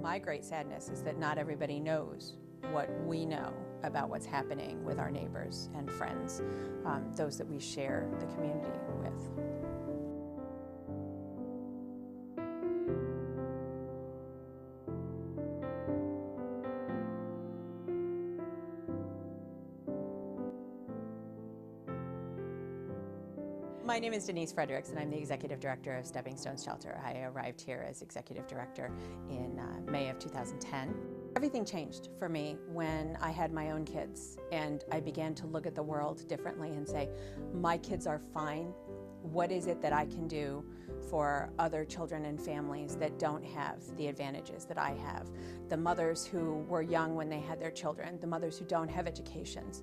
My great sadness is that not everybody knows what we know about what's happening with our neighbors and friends, those that we share the community with. My name is Denise Fredericks, and I'm the Executive Director of Stepstonepsa Shelter. I arrived here as Executive Director in May of 2010. Everything changed for me when I had my own kids, and I began to look at the world differently and say, my kids are fine. What is it that I can do for other children and families that don't have the advantages that I have? The mothers who were young when they had their children, the mothers who don't have educations,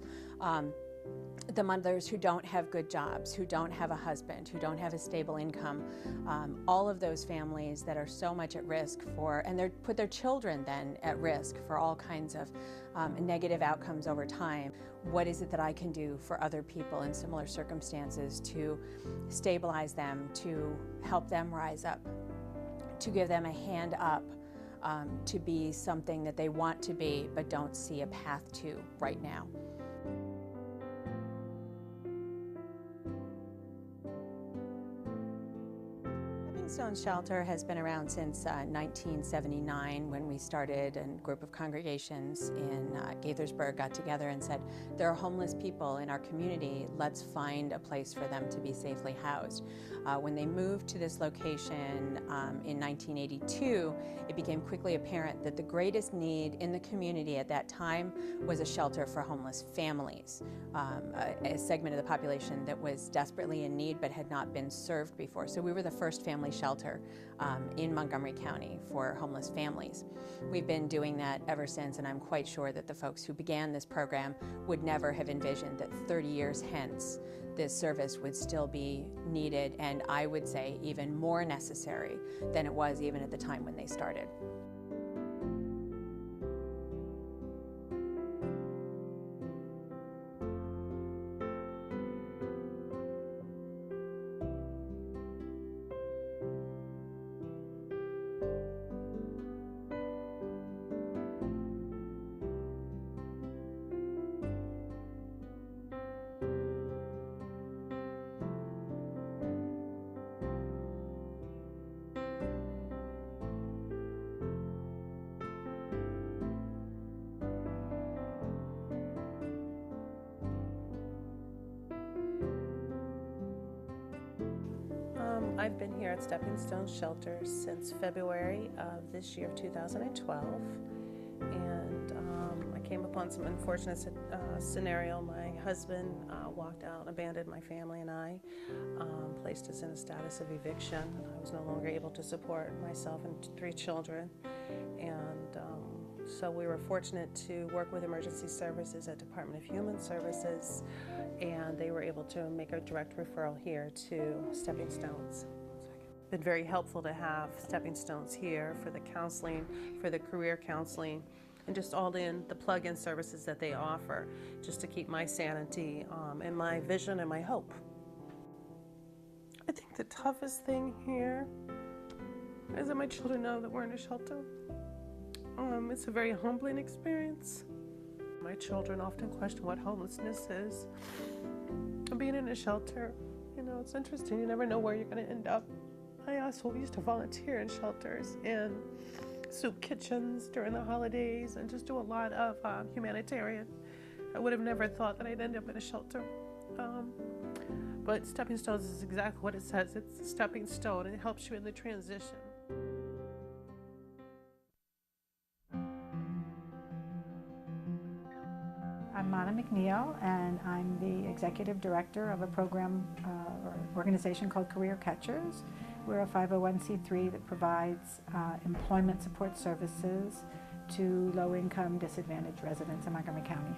the mothers who don't have good jobs, who don't have a husband, who don't have a stable income, all of those families that are so much at risk for, and they put their children then at risk for all kinds of negative outcomes over time. What is it that I can do for other people in similar circumstances to stabilize them, to help them rise up, to give them a hand up, to be something that they want to be but don't see a path to right now? Stepstone Shelter has been around since 1979, when we started, and a group of congregations in Gaithersburg got together and said, there are homeless people in our community, let's find a place for them to be safely housed. When they moved to this location in 1982, it became quickly apparent that the greatest need in the community at that time was a shelter for homeless families, a segment of the population that was desperately in need but had not been served before. So we were the first family shelter in Montgomery County for homeless families. We've been doing that ever since, and I'm quite sure that the folks who began this program would never have envisioned that 30 years hence this service would still be needed, and I would say even more necessary than it was even at the time when they started. I've been here at Stepstone Shelter since February of this year, 2012, and I came upon some unfortunate scenario. My husband walked out, abandoned my family and I, placed us in a status of eviction. I was no longer able to support myself and 3 children, and so we were fortunate to work with emergency services at Department of Human Services, and they were able to make a direct referral here to Stepping Stones. It's been very helpful to have Stepping Stones here for the counseling, for the career counseling, and just all the plug-in services that they offer, just to keep my sanity and my vision and my hope. I think the toughest thing here is that my children know that we're in a shelter. It's a very humbling experience. My children often question what homelessness is. Being in a shelter, you know, it's interesting. You never know where you're going to end up. I also used to volunteer in shelters and soup kitchens during the holidays and just do a lot of humanitarian. I would have never thought that I'd end up in a shelter. But Stepping Stones is exactly what it says. It's a stepping stone, and it helps you in the transition. I'm McNeill, and I'm the Executive Director of a program or organization called Career Catchers. We're a 501c3 that provides employment support services to low-income, disadvantaged residents in Montgomery County.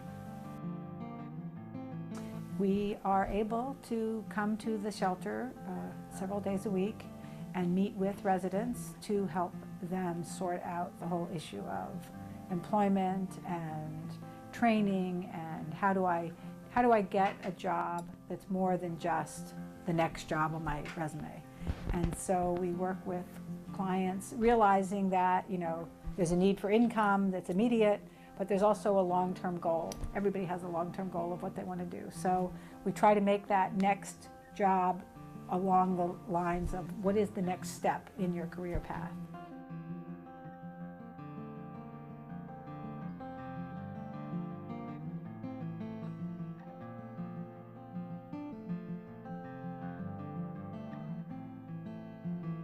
We are able to come to the shelter several days a week and meet with residents to help them sort out the whole issue of employment and training, and how do I get a job that's more than just the next job on my resume. And so we work with clients realizing that, you know, there's a need for income that's immediate, but there's also a long-term goal. Everybody has a long-term goal of what they want to do. So we try to make that next job along the lines of what is the next step in your career path.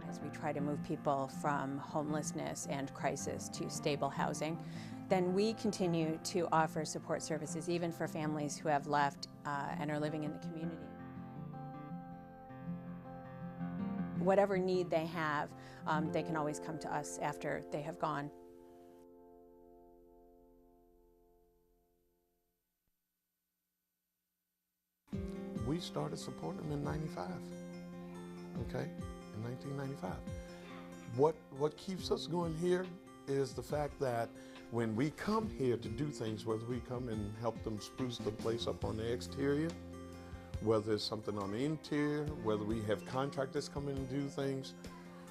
As we try to move people from homelessness and crisis to stable housing, then we continue to offer support services even for families who have left and are living in the community. Whatever need they have, they can always come to us after they have gone. We started supporting them in 95, okay, in 1995. What keeps us going here is the fact that when we come here to do things, whether we come and help them spruce the place up on the exterior, whether it's something on the interior, whether we have contractors come in and do things,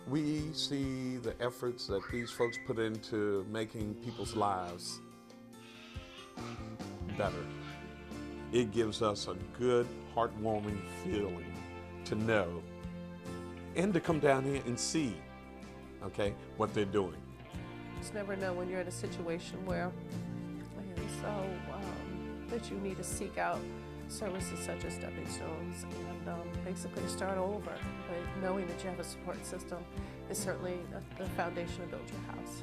we see the efforts that these folks put into making people's lives better. It gives us a good, heartwarming feeling to know and to come down here and see, okay, what they're doing. Just never know when you're in a situation where that you need to seek out services such as Stepping Stones and basically start over. But knowing that you have a support system is certainly the foundation to build your house.